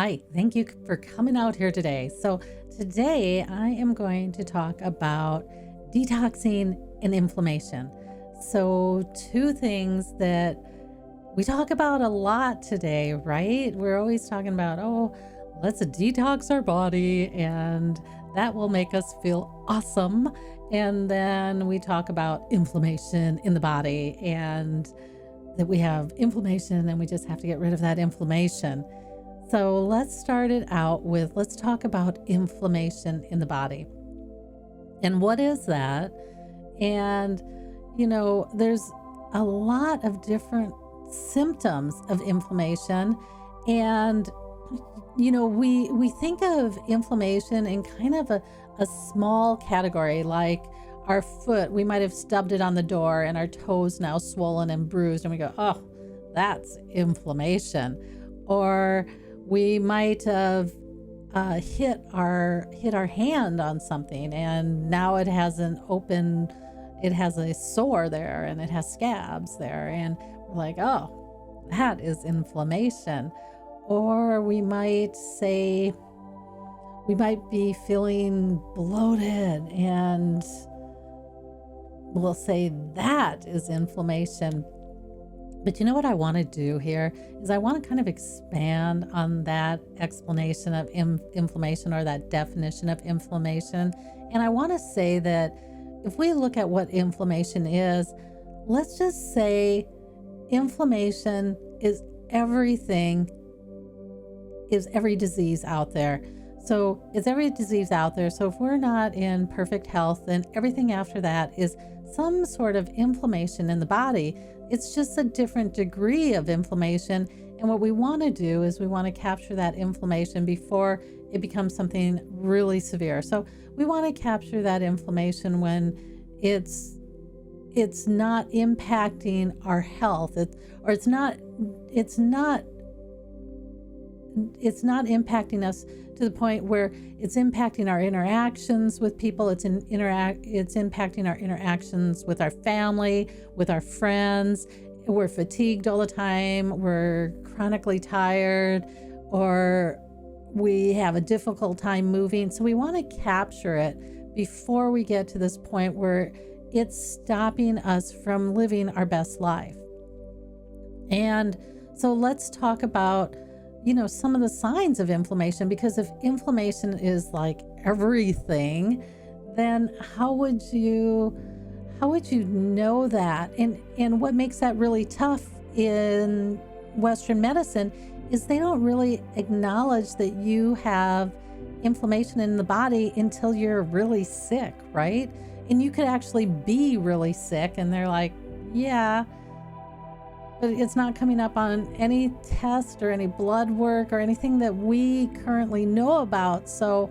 Hi, thank you for coming out here today. So, today I am going to talk about detoxing and inflammation. So, two things that we talk about a lot today, right? We're always talking about, oh, let's detox our body and that will make us feel awesome. And then we talk about inflammation in the body and that we have inflammation and we just have to get rid of that inflammation. So let's start it out with let's talk about inflammation in the body. And what is that? And, there's a lot of different symptoms of inflammation. And, we think of inflammation in kind of a small category, like our foot. We might have stubbed it on the door and our toes now swollen and bruised. And we go, oh, that's inflammation. Or we might have hit our hand on something and now it has it has a sore there and it has scabs there, and we're like, oh, that is inflammation. Or we might be feeling bloated and we'll say that is inflammation. But you know what I want to do here is I want to kind of expand on that explanation of inflammation, or that definition of inflammation. And I want to say that if we look at what inflammation is, let's just say inflammation is everything, is every disease out there. So it's every disease out there. So if we're not in perfect health, then everything after that is some sort of inflammation in the body. It's just a different degree of inflammation. And what we want to do is we want to capture that inflammation before it becomes something really severe. So we want to capture that inflammation when it's not impacting our health. It's not impacting us to the point where it's impacting our interactions with people. It's impacting our interactions with our family, with our friends. We're fatigued all the time. We're chronically tired, or we have a difficult time moving. So we want to capture it before we get to this point where it's stopping us from living our best life. And so let's talk about some of the signs of inflammation, because if inflammation is like everything, then how would you know that? And what makes that really tough in Western medicine is they don't really acknowledge that you have inflammation in the body until you're really sick, right? And you could actually be really sick and they're like, yeah, but it's not coming up on any test or any blood work or anything that we currently know about. So,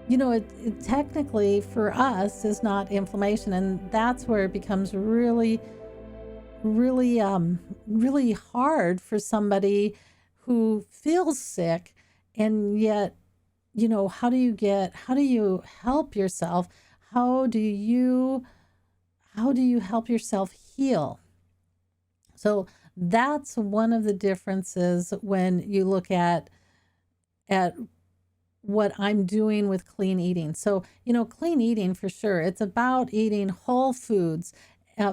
it technically for us is not inflammation. And that's where it becomes really, really, really hard for somebody who feels sick. And yet, how do you help yourself? How do you help yourself heal? So that's one of the differences when you look at what I'm doing with clean eating. So, clean eating for sure, it's about eating whole foods,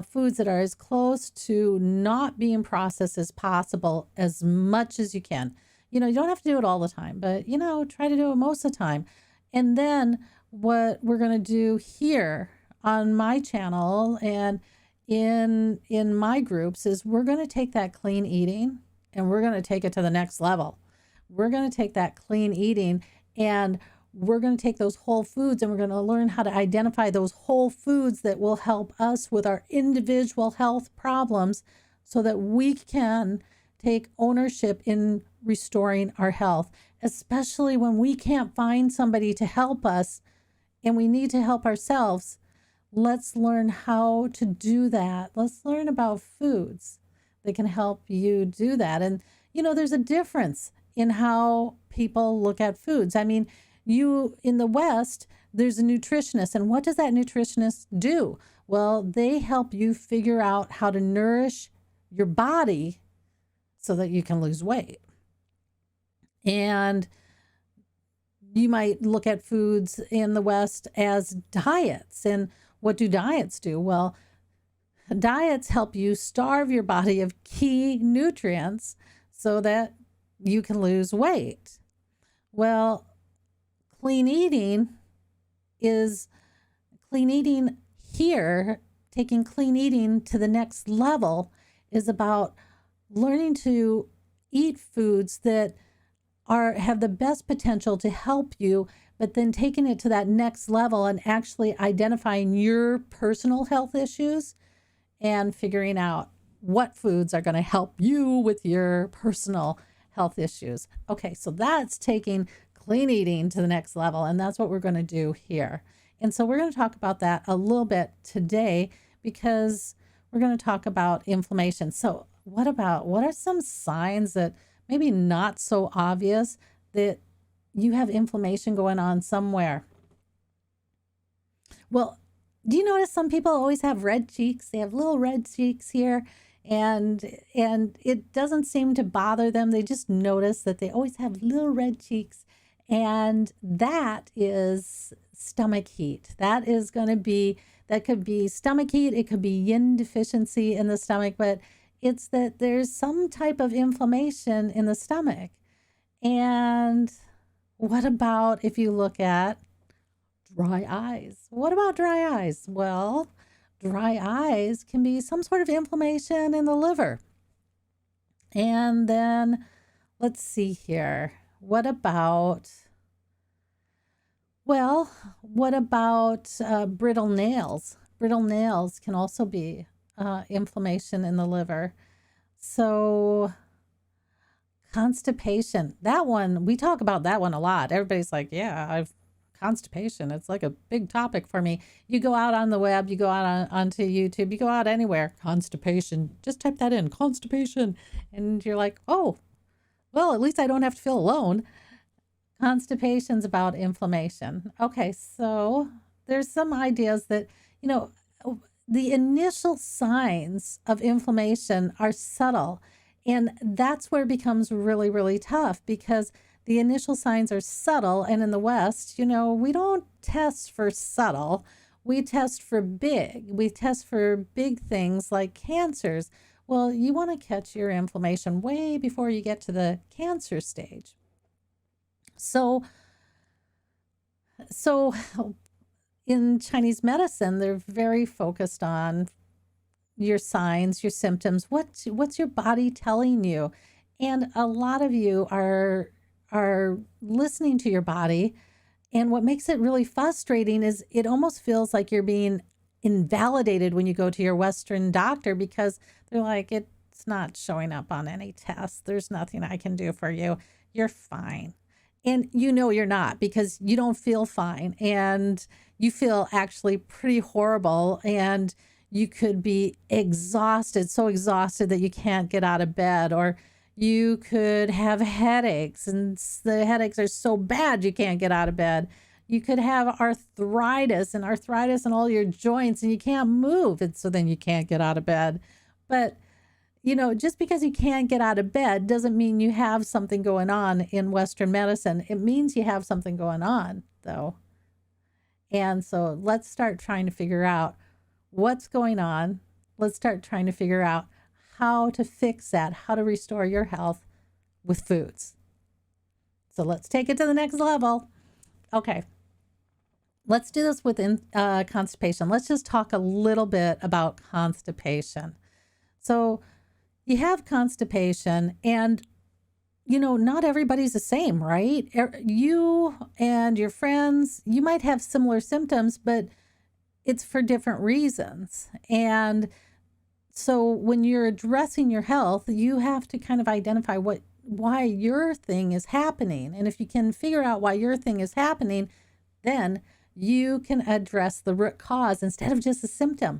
foods that are as close to not being processed as possible, as much as you can. You don't have to do it all the time, but, try to do it most of the time. And then what we're going to do here on my channel and in my groups is we're going to take that clean eating and we're going to take it to the next level. We're going to take that clean eating and we're going to take those whole foods and we're going to learn how to identify those whole foods that will help us with our individual health problems so that we can take ownership in restoring our health, especially when we can't find somebody to help us and we need to help ourselves. Let's learn how to do that. Let's learn about foods that can help you do that. And, there's a difference in how people look at foods. I mean, in the West, there's a nutritionist. And what does that nutritionist do? Well, they help you figure out how to nourish your body so that you can lose weight. And you might look at foods in the West as diets. And what do diets do? Well, diets help you starve your body of key nutrients so that you can lose weight. Well, clean eating is clean eating here, taking clean eating to the next level is about learning to eat foods that have the best potential to help you, but then taking it to that next level and actually identifying your personal health issues and figuring out what foods are going to help you with your personal health issues. Okay, so that's taking clean eating to the next level, and that's what we're going to do here. And so we're going to talk about that a little bit today because we're going to talk about inflammation. So what are some signs that maybe not so obvious that you have inflammation going on somewhere? Well, do you notice some people always have red cheeks? They have little red cheeks here, and it doesn't seem to bother them. They just notice that they always have little red cheeks, and that is stomach heat. That could be stomach heat. It could be yin deficiency in the stomach, but it's that there's some type of inflammation in the stomach. And what about if you look at dry eyes? What about dry eyes? Well, dry eyes can be some sort of inflammation in the liver. And then let's see here. What about brittle nails? Brittle nails can also be inflammation in the liver. So constipation, that one, we talk about that one a lot. Everybody's like, yeah, I've constipation. It's like a big topic for me. You go out on the web, you go out onto YouTube, you go out anywhere, constipation, just type that in, constipation. And you're like, oh, well, at least I don't have to feel alone. Constipation's about inflammation. Okay, so there's some ideas that, the initial signs of inflammation are subtle. And that's where it becomes really, really tough because the initial signs are subtle. And in the West, we don't test for subtle. We test for big. We test for big things like cancers. Well, you want to catch your inflammation way before you get to the cancer stage. So in Chinese medicine, they're very focused on your signs, your symptoms. What's your body telling you? And a lot of you are listening to your body. And what makes it really frustrating is it almost feels like you're being invalidated when you go to your Western doctor because they're like, it's not showing up on any tests. There's nothing I can do for you. You're fine. And you're not because you don't feel fine and you feel actually pretty horrible and you could be exhausted, so exhausted that you can't get out of bed, or you could have headaches and the headaches are so bad you can't get out of bed. You could have arthritis in all your joints and you can't move, and so then you can't get out of bed. But just because you can't get out of bed doesn't mean you have something going on in Western medicine. It means you have something going on, though. And so let's start trying to figure out what's going on. Let's start trying to figure out how to fix that, how to restore your health with foods. So let's take it to the next level. Okay. Let's do this with constipation. Let's just talk a little bit about constipation. So you have constipation and, not everybody's the same, right? You and your friends, you might have similar symptoms, but it's for different reasons. And so when you're addressing your health, you have to kind of identify why your thing is happening. And if you can figure out why your thing is happening, then you can address the root cause instead of just a symptom.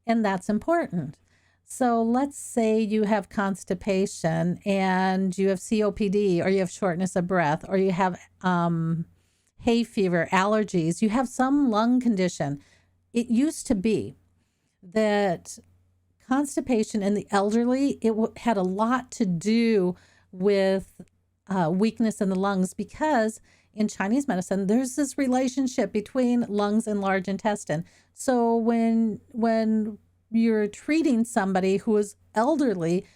And that's important. So let's say you have constipation and you have COPD, or you have shortness of breath, or you have hay fever, allergies, you have some lung condition. It used to be that constipation in the elderly, it had a lot to do with weakness in the lungs, because in Chinese medicine, there's this relationship between lungs and large intestine. So when you're treating somebody who is elderly,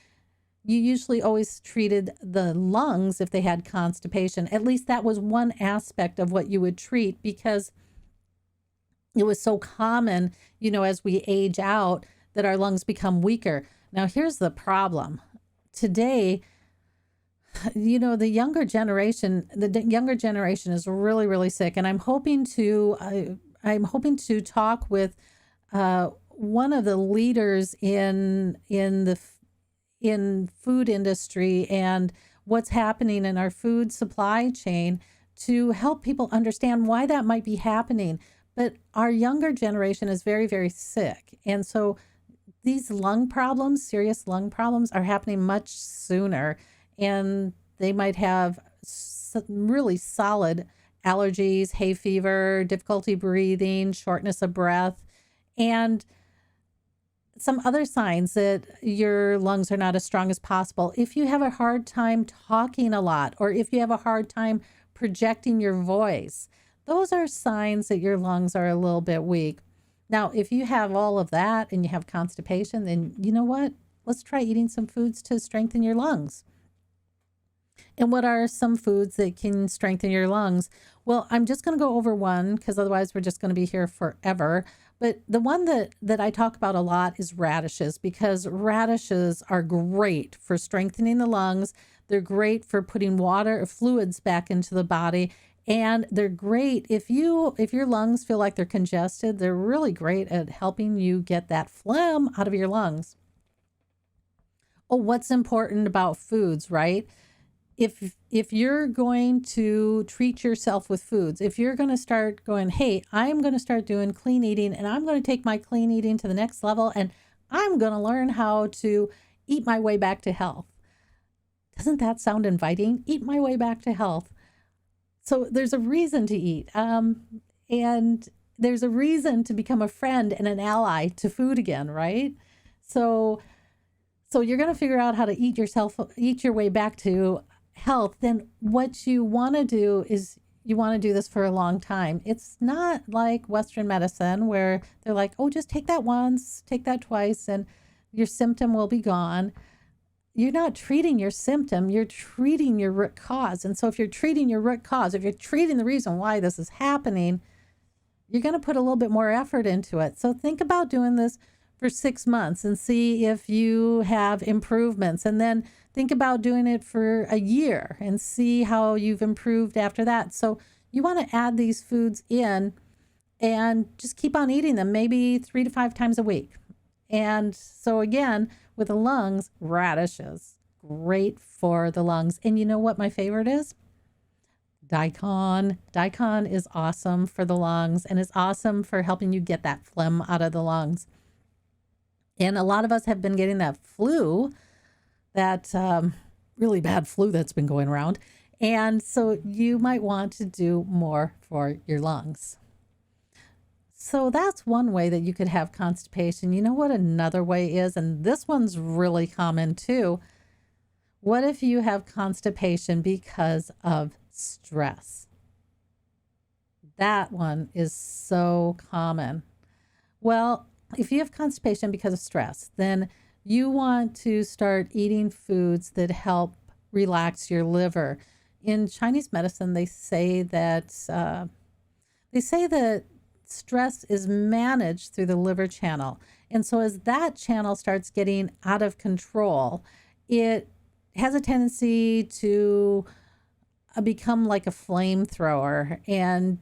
you usually always treated the lungs if they had constipation. At least that was one aspect of what you would treat, because it was so common, as we age out, that our lungs become weaker. Now, here's the problem. Today, the younger generation is really, really sick. And I'm hoping to talk with one of the leaders in food industry and what's happening in our food supply chain, to help people understand why that might be happening. But our younger generation is very, very sick. And so these serious lung problems, are happening much sooner. And they might have really solid allergies, hay fever, difficulty breathing, shortness of breath, and some other signs that your lungs are not as strong as possible. If you have a hard time talking a lot, or if you have a hard time projecting your voice, those are signs that your lungs are a little bit weak. Now, if you have all of that and you have constipation, then you know what? Let's try eating some foods to strengthen your lungs. And what are some foods that can strengthen your lungs? Well, I'm just going to go over one, because otherwise we're just going to be here forever. But the one that I talk about a lot is radishes, because radishes are great for strengthening the lungs. They're great for putting water or fluids back into the body. And they're great if your lungs feel like they're congested. They're really great at helping you get that phlegm out of your lungs. Oh, what's important about foods, right? If you're going to treat yourself with foods, if you're going to start going, hey, I'm going to start doing clean eating, and I'm going to take my clean eating to the next level, and I'm going to learn how to eat my way back to health. Doesn't that sound inviting? Eat my way back to health. So there's a reason to eat. And there's a reason to become a friend and an ally to food again, right? So you're going to figure out how to eat your way back to health. Then what you want to do is you want to do this for a long time. It's not like Western medicine where they're like, oh, just take that once, take that twice, and your symptom will be gone. You're not treating your symptom, you're treating your root cause. And so if you're treating your root cause, if you're treating the reason why this is happening, you're going to put a little bit more effort into it. So think about doing this for 6 months and see if you have improvements. And then think about doing it for a year and see how you've improved after that. So you want to add these foods in and just keep on eating them, maybe 3 to 5 times a week. And so again, with the lungs, radishes, great for the lungs. And you know what my favorite is? Daikon. Daikon is awesome for the lungs and is awesome for helping you get that phlegm out of the lungs. And a lot of us have been getting that flu, that really bad flu that's been going around. And so you might want to do more for your lungs. So that's one way that you could have constipation. You know what another way is? And this one's really common too. What if you have constipation because of stress? That one is so common. Well, if you have constipation because of stress, then you want to start eating foods that help relax your liver. In Chinese medicine, they say that stress is managed through the liver channel. And so as that channel starts getting out of control, it has a tendency to become like a flamethrower and,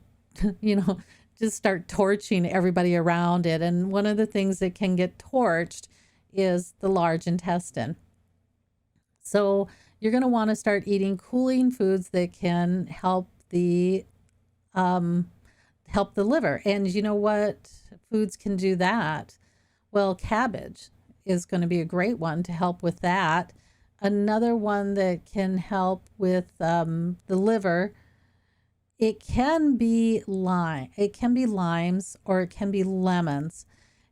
just start torching everybody around it. And one of the things that can get torched is the large intestine. So you're going to want to start eating cooling foods that can help the liver. And you know what foods can do that? Well, cabbage is going to be a great one to help with that. Another one that can help with the liver, it can be limes or it can be lemons.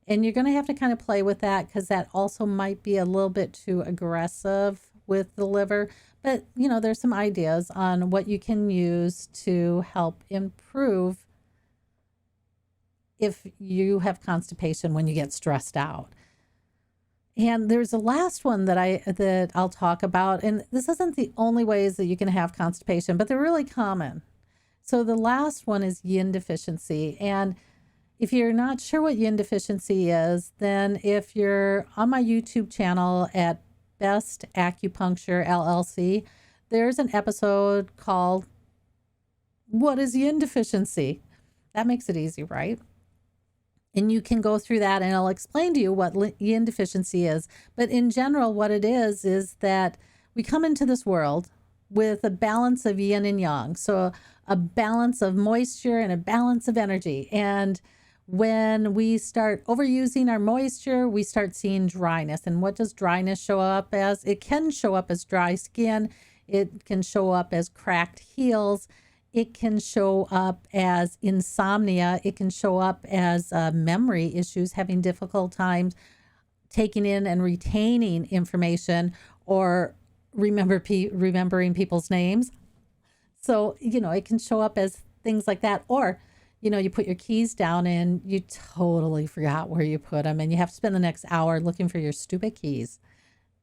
And you're going to have to kind of play with that because that also might be a little bit too aggressive with the liver. But, there's some ideas on what you can use to help improve if you have constipation when you get stressed out. And there's a last one that I'll talk about, and this isn't the only ways that you can have constipation, but they're really common. So the last one is yin deficiency. And if you're not sure what yin deficiency is, then if you're on my YouTube channel at Best Acupuncture LLC, there's an episode called What is Yin Deficiency? That makes it easy, right? And you can go through that and I'll explain to you what yin deficiency is. But in general, what it is that we come into this world with a balance of yin and yang. So a balance of moisture and a balance of energy. And when we start overusing our moisture, we start seeing dryness. And what does dryness show up as? It can show up as dry skin. It can show up as cracked heels. It can show up as insomnia. It can show up as memory issues, having difficult times taking in and retaining information or remembering people's names. So, it can show up as things like that. Or, you put your keys down and you totally forgot where you put them and you have to spend the next hour looking for your stupid keys.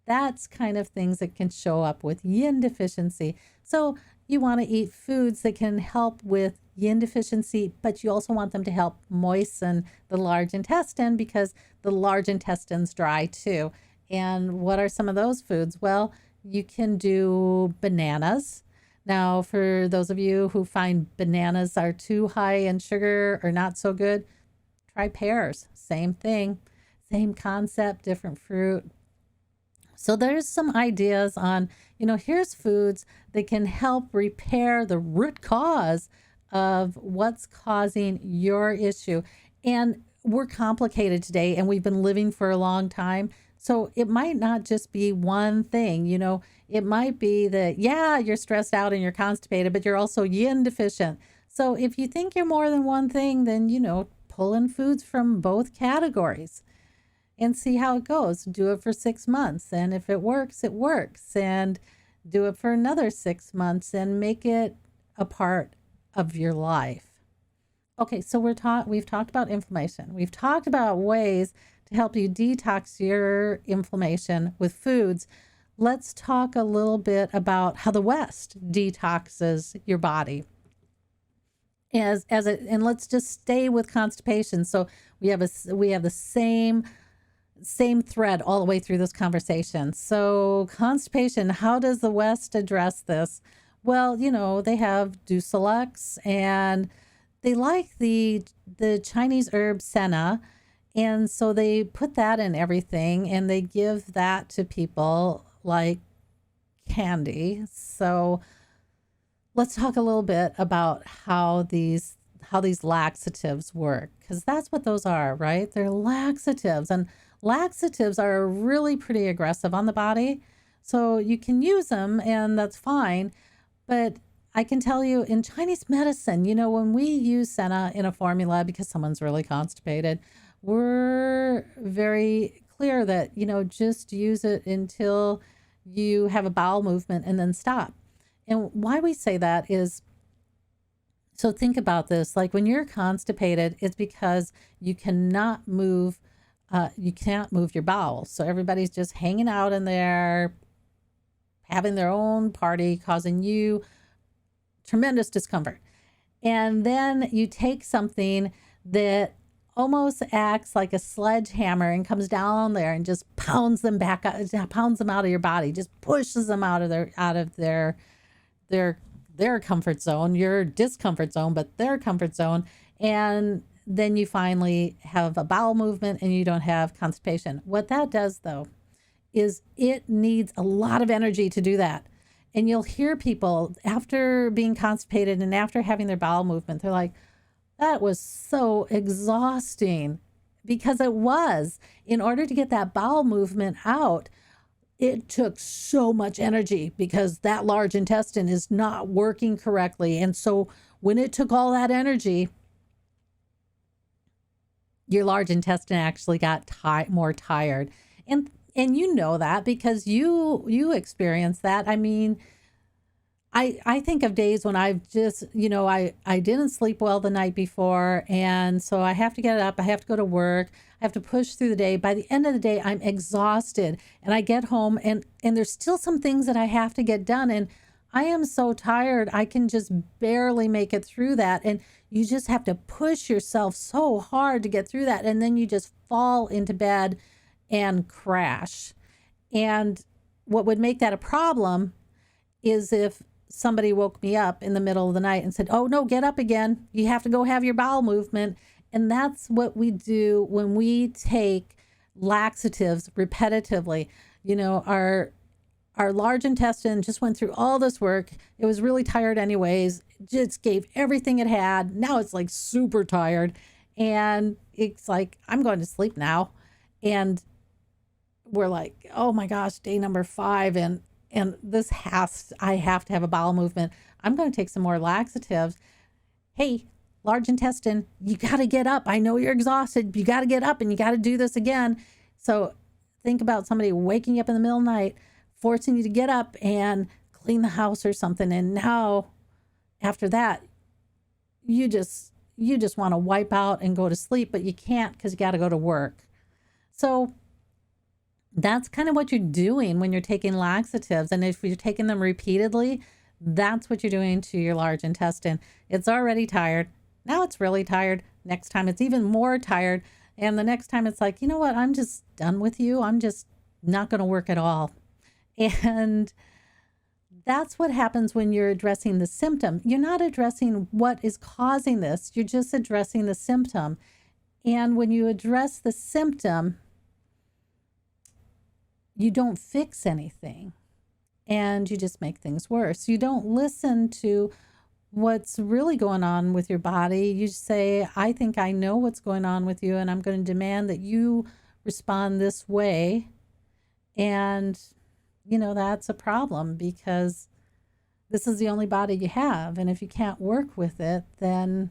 That's kind of things that can show up with yin deficiency. So you want to eat foods that can help with yin deficiency, but you also want them to help moisten the large intestine because the large intestine's dry too. And what are some of those foods? Well, you can do bananas. Now, for those of you who find bananas are too high in sugar or not so good, try pears. Same thing, same concept, different fruit. So there's some ideas on, here's foods that can help repair the root cause of what's causing your issue. And we're complicated today and we've been living for a long time. So it might not just be one thing, it might be that, you're stressed out and you're constipated, but you're also yin deficient. So if you think you're more than one thing, then, pull in foods from both categories and see how it goes. Do it for 6 months. And if it works, it works. And do it for another 6 months and make it a part of your life. Okay, so we've talked about inflammation. We've talked about ways to help you detox your inflammation with foods. Let's talk a little bit about how the West detoxes your body. And let's just stay with constipation. So we have the same thread all the way through this conversation. So constipation, how does the West address this? Well, they have Deucelex and they like the Chinese herb senna. And so they put that in everything and they give that to people like candy. So let's talk a little bit about how these laxatives work, because that's what those are, right? They're laxatives, and laxatives are really pretty aggressive on the body. So you can use them and that's fine. But I can tell you in Chinese medicine, when we use senna in a formula because someone's really constipated, we're very clear that, just use it until you have a bowel movement and then stop. And why we say that is, so think about this, like when you're constipated, it's because you cannot move, you can't move your bowels. So everybody's just hanging out in there, having their own party, causing you tremendous discomfort. And then you take something that almost acts like a sledgehammer and comes down there and just pounds them out of your body, just pushes them out of their comfort zone, your discomfort zone, but their comfort zone. And then you finally have a bowel movement and you don't have constipation. What that does though, is it needs a lot of energy to do that. And you'll hear people after being constipated and after having their bowel movement, they're like, that was so exhausting, because it was. In order to get that bowel movement out, it took so much energy because that large intestine is not working correctly. And so when it took all that energy, your large intestine actually got more tired. And And you know that because you experienced that. I mean, I think of days when I've just, I didn't sleep well the night before. And so I have to get up. I have to go to work. I have to push through the day. By the end of the day, I'm exhausted and I get home and there's still some things that I have to get done. And I am so tired. I can just barely make it through that. And you just have to push yourself so hard to get through that. And then you just fall into bed and crash. And what would make that a problem is if somebody woke me up in the middle of the night and said, "Oh no, get up again. You have to go have your bowel movement." And that's what we do when we take laxatives repetitively. Our large intestine just went through all this work. It was really tired anyways. Just gave everything it had. Now it's like super tired. And it's like, I'm going to sleep now. And we're like, oh my gosh, day number 5. And I have to have a bowel movement. I'm going to take some more laxatives. Hey, large intestine, you got to get up. I know you're exhausted. You got to get up and you got to do this again. So think about somebody waking you up in the middle of the night, forcing you to get up and clean the house or something. And now after that, you just want to wipe out and go to sleep, but you can't because you got to go to work. So that's kind of what you're doing when you're taking laxatives. And if you're taking them repeatedly, that's what you're doing to your large intestine. It's already tired. Now it's really tired. Next time it's even more tired. And the next time it's like, you know what? I'm just done with you. I'm just not going to work at all. And that's what happens when you're addressing the symptom. You're not addressing what is causing this. You're just addressing the symptom. And when you address the symptom, you don't fix anything and you just make things worse. You don't listen to what's really going on with your body. You say, I think I know what's going on with you and I'm going to demand that you respond this way. And, that's a problem because this is the only body you have. And if you can't work with it, then,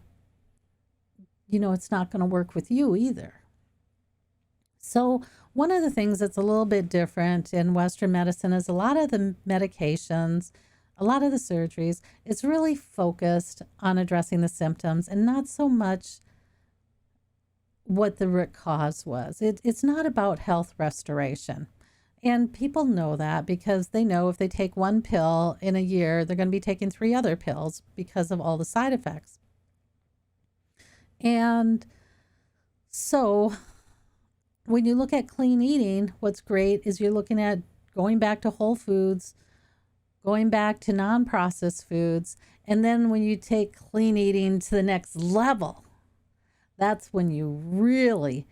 it's not going to work with you either. So one of the things that's a little bit different in Western medicine is a lot of the medications, a lot of the surgeries, it's really focused on addressing the symptoms and not so much what the root cause was. It's not about health restoration. And people know that because they know if they take one pill in a year, they're going to be taking 3 other pills because of all the side effects. And so when you look at clean eating, what's great is you're looking at going back to whole foods, going back to non-processed foods. And then when you take clean eating to the next level, that's when you really,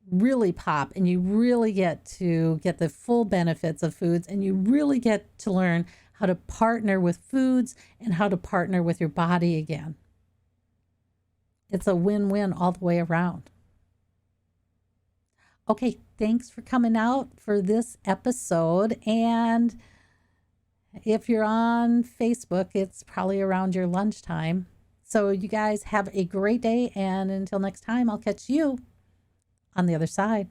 really pop and you really get to get the full benefits of foods and you really get to learn how to partner with foods and how to partner with your body again. It's a win-win all the way around. Okay, thanks for coming out for this episode. And if you're on Facebook, it's probably around your lunchtime. So you guys have a great day. And until next time, I'll catch you on the other side.